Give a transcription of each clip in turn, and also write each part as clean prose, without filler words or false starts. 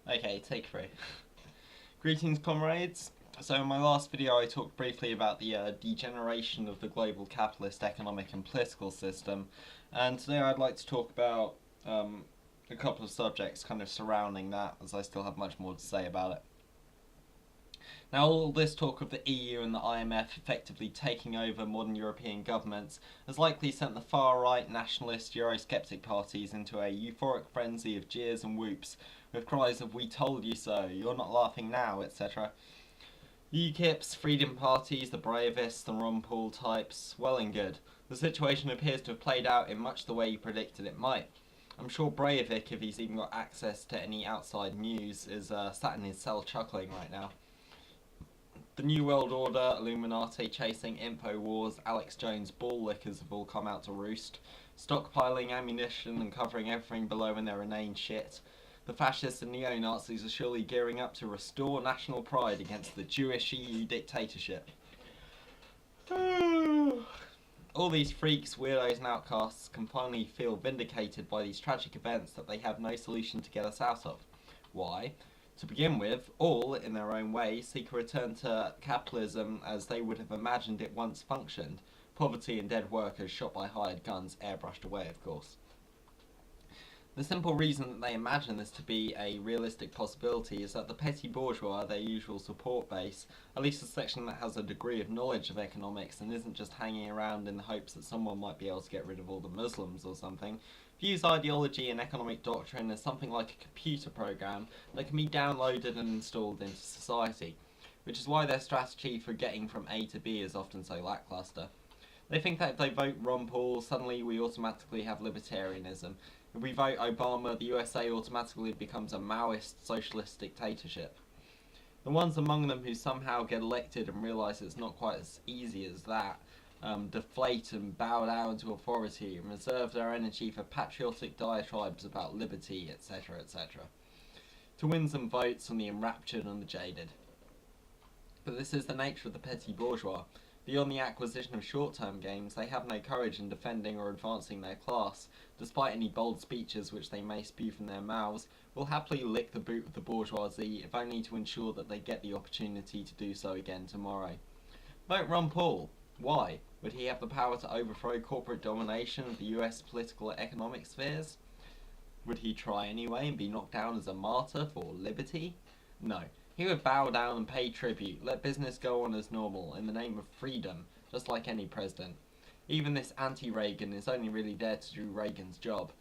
Okay, take 3. Greetings, comrades. So, in my last video, I talked briefly about the degeneration of the global capitalist economic and political system, and today I'd like to talk about a couple of subjects kind of surrounding that, as I still have much more to say about it. Now, all this talk of the EU and the IMF effectively taking over modern European governments has likely sent the far-right nationalist Eurosceptic parties into a euphoric frenzy of jeers and whoops, with cries of "we told you so," "you're not laughing now," etc. UKIPs, Freedom parties, the Breivik, the Ron Paul types, well and good. The situation appears to have played out in much the way you predicted it might. I'm sure Breivik, if he's even got access to any outside news, is sat in his cell chuckling right now. The New World Order, Illuminati chasing, info wars, Alex Jones ball lickers have all come out to roost, stockpiling ammunition and covering everything below in their inane shit. The fascists and neo-Nazis are surely gearing up to restore national pride against the Jewish EU dictatorship. All these freaks, weirdos and outcasts can finally feel vindicated by these tragic events that they have no solution to get us out of. Why? To begin with, all, in their own way, seek a return to capitalism as they would have imagined it once functioned. Poverty and dead workers shot by hired guns, airbrushed away, of course. The simple reason that they imagine this to be a realistic possibility is that the petty bourgeois, their usual support base, at least a section that has a degree of knowledge of economics and isn't just hanging around in the hopes that someone might be able to get rid of all the Muslims or something, views ideology and economic doctrine as something like a computer program that can be downloaded and installed into society, which is why their strategy for getting from A to B is often so lackluster. They think that if they vote Ron Paul, suddenly we automatically have libertarianism. If we vote Obama, the USA automatically becomes a Maoist socialist dictatorship. The ones among them who somehow get elected and realise it's not quite as easy as that, deflate and bow down to authority and reserve their energy for patriotic diatribes about liberty, etc., etc. To win some votes from the enraptured and the jaded. But this is the nature of the petty bourgeois. Beyond the acquisition of short-term gains, they have no courage in defending or advancing their class, despite any bold speeches which they may spew from their mouths, will happily lick the boot of the bourgeoisie, if only to ensure that they get the opportunity to do so again tomorrow. Vote Ron Paul. Why? Would he have the power to overthrow corporate domination of the US political and economic spheres? Would he try anyway and be knocked down as a martyr for liberty? No. He would bow down and pay tribute, let business go on as normal, in the name of freedom, just like any president. Even this anti-Reagan is only really there to do Reagan's job.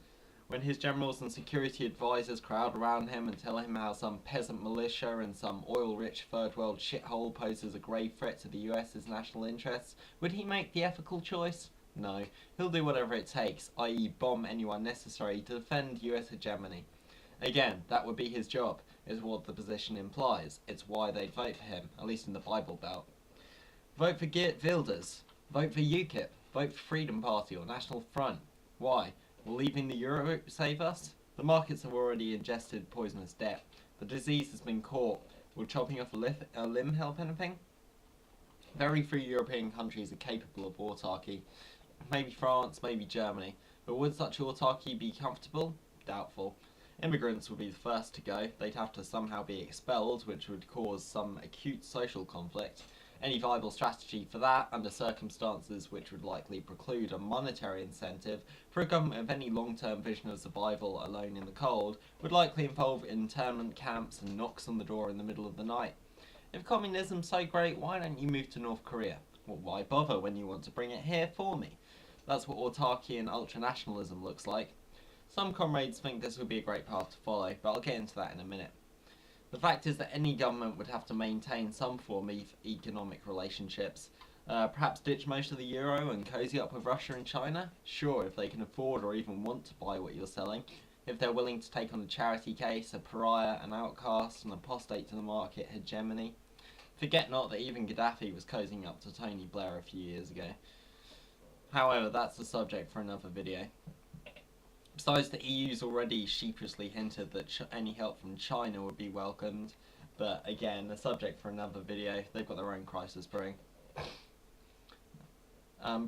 When his generals and security advisors crowd around him and tell him how some peasant militia and some oil-rich third-world shithole poses a grave threat to the US's national interests, would he make the ethical choice? No. He'll do whatever it takes, i.e. bomb anyone necessary, to defend US hegemony. Again, that would be his job, is what the position implies. It's why they'd vote for him, at least in the Bible Belt. Vote for Geert Wilders. Vote for UKIP. Vote for Freedom Party or National Front. Why? Will leaving the euro save us? The markets have already ingested poisonous debt. The disease has been caught. Will chopping off a limb help anything? Very few European countries are capable of autarky. Maybe France, maybe Germany. But would such autarky be comfortable? Doubtful. Immigrants would be the first to go. They'd have to somehow be expelled, which would cause some acute social conflict. Any viable strategy for that, under circumstances which would likely preclude a monetary incentive for a government of any long-term vision of survival alone in the cold, would likely involve internment camps and knocks on the door in the middle of the night. If communism's so great, why don't you move to North Korea? Well, why bother when you want to bring it here for me? That's what autarky and ultranationalism looks like. Some comrades think this would be a great path to follow, but I'll get into that in a minute. The fact is that any government would have to maintain some form of economic relationships. Perhaps ditch most of the euro and cozy up with Russia and China? Sure, if they can afford or even want to buy what you're selling. If they're willing to take on a charity case, a pariah, an outcast, an apostate to the market hegemony. Forget not that even Gaddafi was cozying up to Tony Blair a few years ago. However, that's the subject for another video. Besides, the EU's already sheepishly hinted that any help from China would be welcomed, but again, a subject for another video. They've got their own crisis brewing.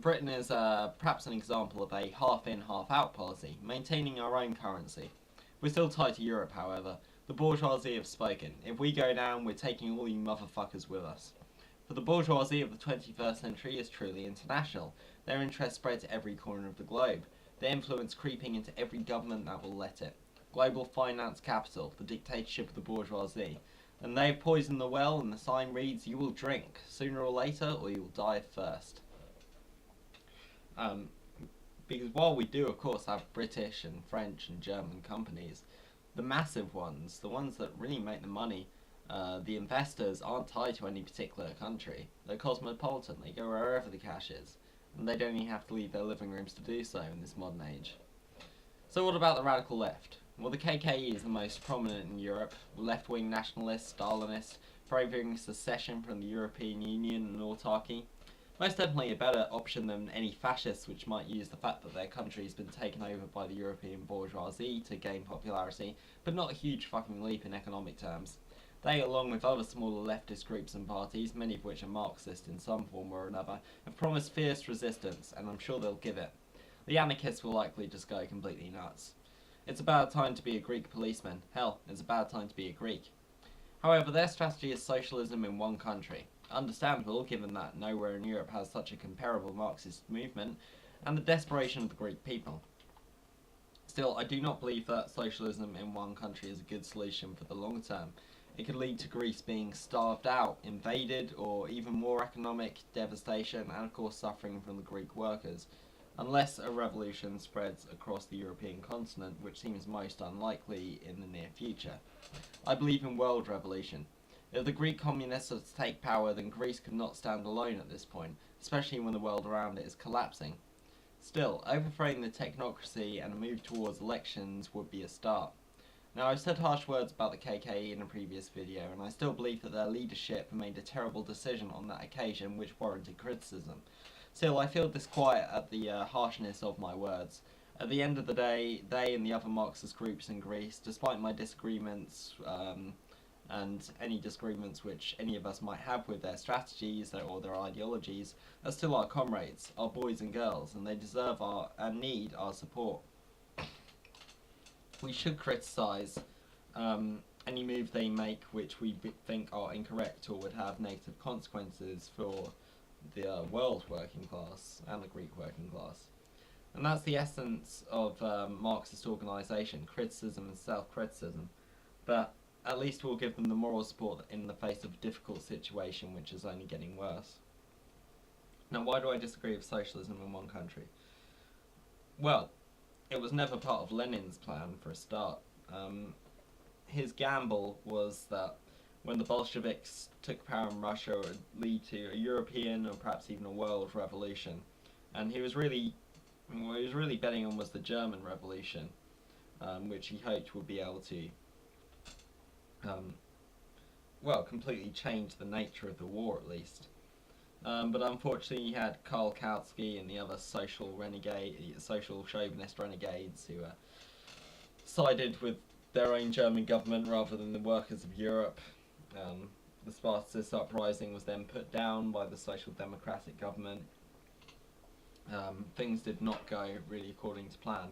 Britain is perhaps an example of a half-in, half-out policy, maintaining our own currency. We're still tied to Europe, however. The bourgeoisie have spoken. If we go down, we're taking all you motherfuckers with us. For the bourgeoisie of the 21st century is truly international. Their interests spread to every corner of the globe. Their influence creeping into every government that will let it. Global finance capital, the dictatorship of the bourgeoisie. And they've poisoned the well, and the sign reads, "You will drink, sooner or later, or you will die first." Because while we do, of course, have British and French and German companies, the massive ones, the ones that really make the money, the investors aren't tied to any particular country. They're cosmopolitan. They go wherever the cash is, and they don't even have to leave their living rooms to do so in this modern age. So what about the radical left? Well, the KKE is the most prominent in Europe, left-wing nationalist, Stalinist, favouring secession from the European Union and autarky. Most definitely a better option than any fascists which might use the fact that their country has been taken over by the European bourgeoisie to gain popularity, but not a huge fucking leap in economic terms. They, along with other smaller leftist groups and parties, many of which are Marxist in some form or another, have promised fierce resistance, and I'm sure they'll give it. The anarchists will likely just go completely nuts. It's a bad time to be a Greek policeman. Hell, it's a bad time to be a Greek. However, their strategy is socialism in one country. Understandable, given that nowhere in Europe has such a comparable Marxist movement, and the desperation of the Greek people. Still, I do not believe that socialism in one country is a good solution for the long term. It could lead to Greece being starved out, invaded, or even more economic devastation, and of course suffering from the Greek workers, unless a revolution spreads across the European continent, which seems most unlikely in the near future. I believe in world revolution. If the Greek communists are to take power, then Greece could not stand alone at this point, especially when the world around it is collapsing. Still, overthrowing the technocracy and a move towards elections would be a start. Now, I've said harsh words about the KKE in a previous video, and I still believe that their leadership made a terrible decision on that occasion which warranted criticism. Still, I feel disquiet at the harshness of my words. At the end of the day, they and the other Marxist groups in Greece, despite my disagreements and any disagreements which any of us might have with their strategies or their ideologies, are still our comrades, our boys and girls, and they deserve and need our support. We should criticise any move they make which we think are incorrect or would have negative consequences for the world working class and the Greek working class. And that's the essence of Marxist organisation, criticism and self-criticism. But at least we'll give them the moral support in the face of a difficult situation which is only getting worse. Now, why do I disagree with socialism in one country? Well, it was never part of Lenin's plan for a start. His gamble was that when the Bolsheviks took power in Russia, it would lead to a European or perhaps even a world revolution. And what he was really betting on was the German Revolution, which he hoped would be able to completely change the nature of the war at least. But unfortunately you had Karl Kautsky and the other social chauvinist renegades who sided with their own German government rather than the workers of Europe. The Spartacist uprising was then put down by the Social Democratic government. Things did not go really according to plan.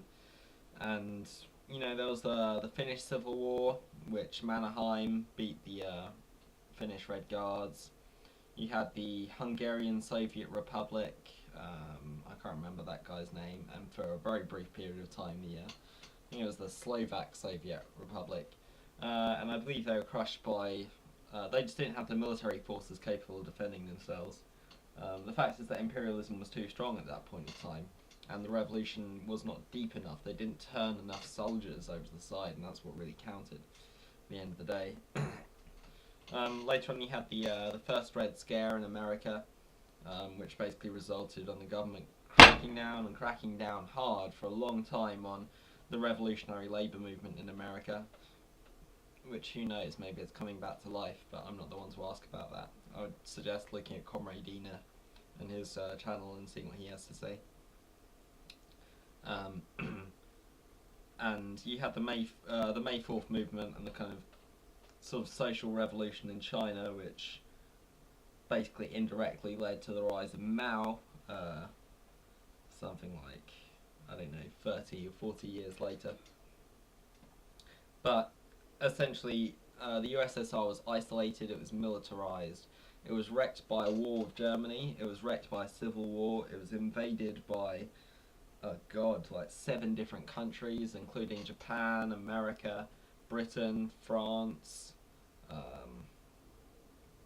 And there was the Finnish Civil War, which Mannerheim beat the Finnish Red Guards. You had the Hungarian Soviet Republic, I can't remember that guy's name, and for a very brief period of time I think it was the Slovak Soviet Republic, and I believe they were crushed by, they just didn't have the military forces capable of defending themselves. The fact is that imperialism was too strong at that point in time, and the revolution was not deep enough. They didn't turn enough soldiers over to the side, and that's what really counted at the end of the day. Later on you had the first Red Scare in America, which basically resulted on the government cracking down hard for a long time on the revolutionary labour movement in America, which who knows, maybe it's coming back to life, but I'm not the one to ask about that. I would suggest looking at Comrade Dina and his channel and seeing what he has to say. And you had the May 4th movement and the kind of sort of social revolution in China, which basically indirectly led to the rise of Mao, something like, I don't know, 30 or 40 years later. But essentially, the USSR was isolated, it was militarized, it was wrecked by a war with Germany, it was wrecked by a civil war, it was invaded by, oh god, like 7 different countries, including Japan, America, Britain, France,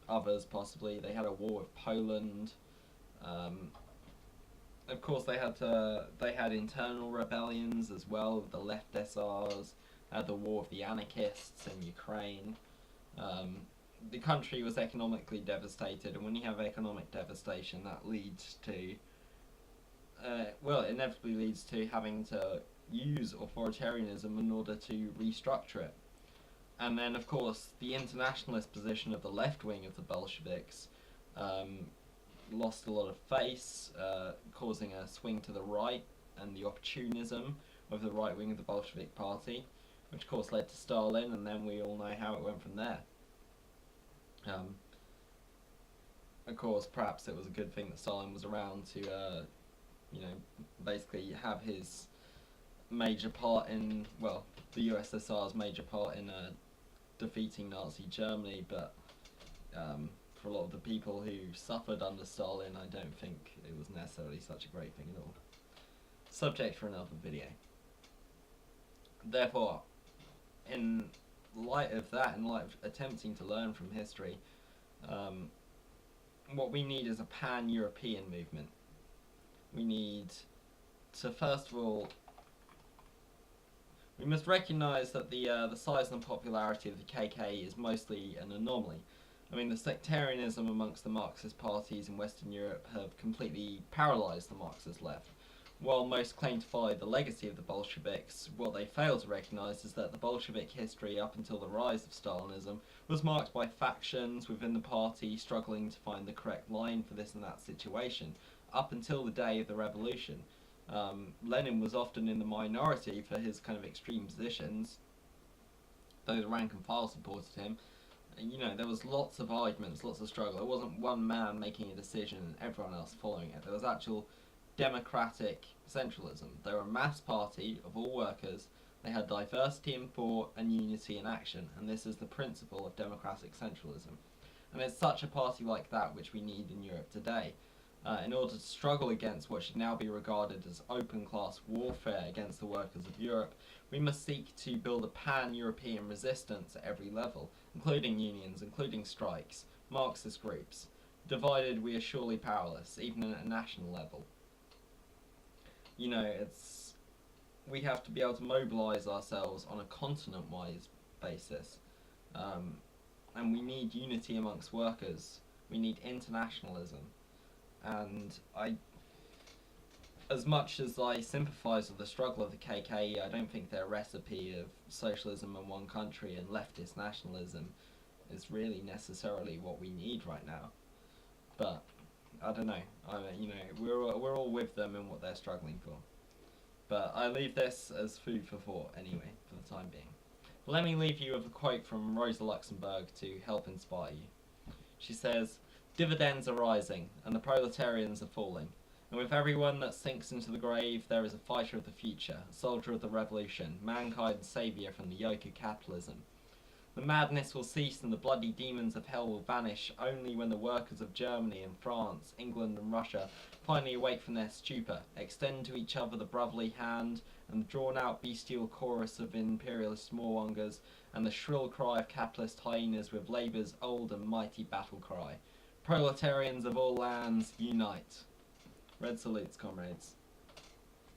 others possibly. They had a war with Poland. Of course, they had internal rebellions as well with the left SRs. Had the war of the anarchists in Ukraine. The country was economically devastated, and when you have economic devastation, that leads to it inevitably leads to having to use authoritarianism in order to restructure it. And then, of course, the internationalist position of the left wing of the Bolsheviks lost a lot of face, causing a swing to the right, and the opportunism of the right wing of the Bolshevik Party, which of course led to Stalin, and then we all know how it went from there. Of course, perhaps it was a good thing that Stalin was around to, basically have his major part in, the USSR's major part in defeating Nazi Germany, but for a lot of the people who suffered under Stalin, I don't think it was necessarily such a great thing at all. Subject for another video. Therefore, in light of that, in light of attempting to learn from history, what we need is a pan-European movement. We need to, first of all, we must recognise that the size and popularity of the KK is mostly an anomaly. I mean, the sectarianism amongst the Marxist parties in Western Europe have completely paralysed the Marxist left. While most claim to follow the legacy of the Bolsheviks, what they fail to recognise is that the Bolshevik history up until the rise of Stalinism was marked by factions within the party struggling to find the correct line for this and that situation, up until the day of the revolution. Lenin was often in the minority for his kind of extreme positions, though the rank and file supported him. There was lots of arguments, lots of struggle. It wasn't one man making a decision and everyone else following it. There was actual democratic centralism. They were a mass party of all workers. They had diversity in thought and unity in action, and this is the principle of democratic centralism. And it's such a party like that which we need in Europe today. In order to struggle against what should now be regarded as open class warfare against the workers of Europe, we must seek to build a pan-European resistance at every level, including unions, including strikes, Marxist groups. Divided, we are surely powerless, even at a national level. We have to be able to mobilise ourselves on a continent-wise basis. And we need unity amongst workers. We need internationalism. And as much as I sympathise with the struggle of the KK, I don't think their recipe of socialism in one country and leftist nationalism is really necessarily what we need right now. But I don't know. We're all with them in what they're struggling for. But I leave this as food for thought anyway, for the time being. But let me leave you with a quote from Rosa Luxemburg to help inspire you. She says, "Dividends are rising, and the proletarians are falling. And with everyone that sinks into the grave, there is a fighter of the future, a soldier of the revolution, mankind's saviour from the yoke of capitalism. The madness will cease and the bloody demons of hell will vanish only when the workers of Germany and France, England and Russia finally awake from their stupor, extend to each other the brotherly hand, and the drawn-out bestial chorus of imperialist warmongers, and the shrill cry of capitalist hyenas with labour's old and mighty battle cry. Proletarians of all lands, unite." Red salutes, comrades.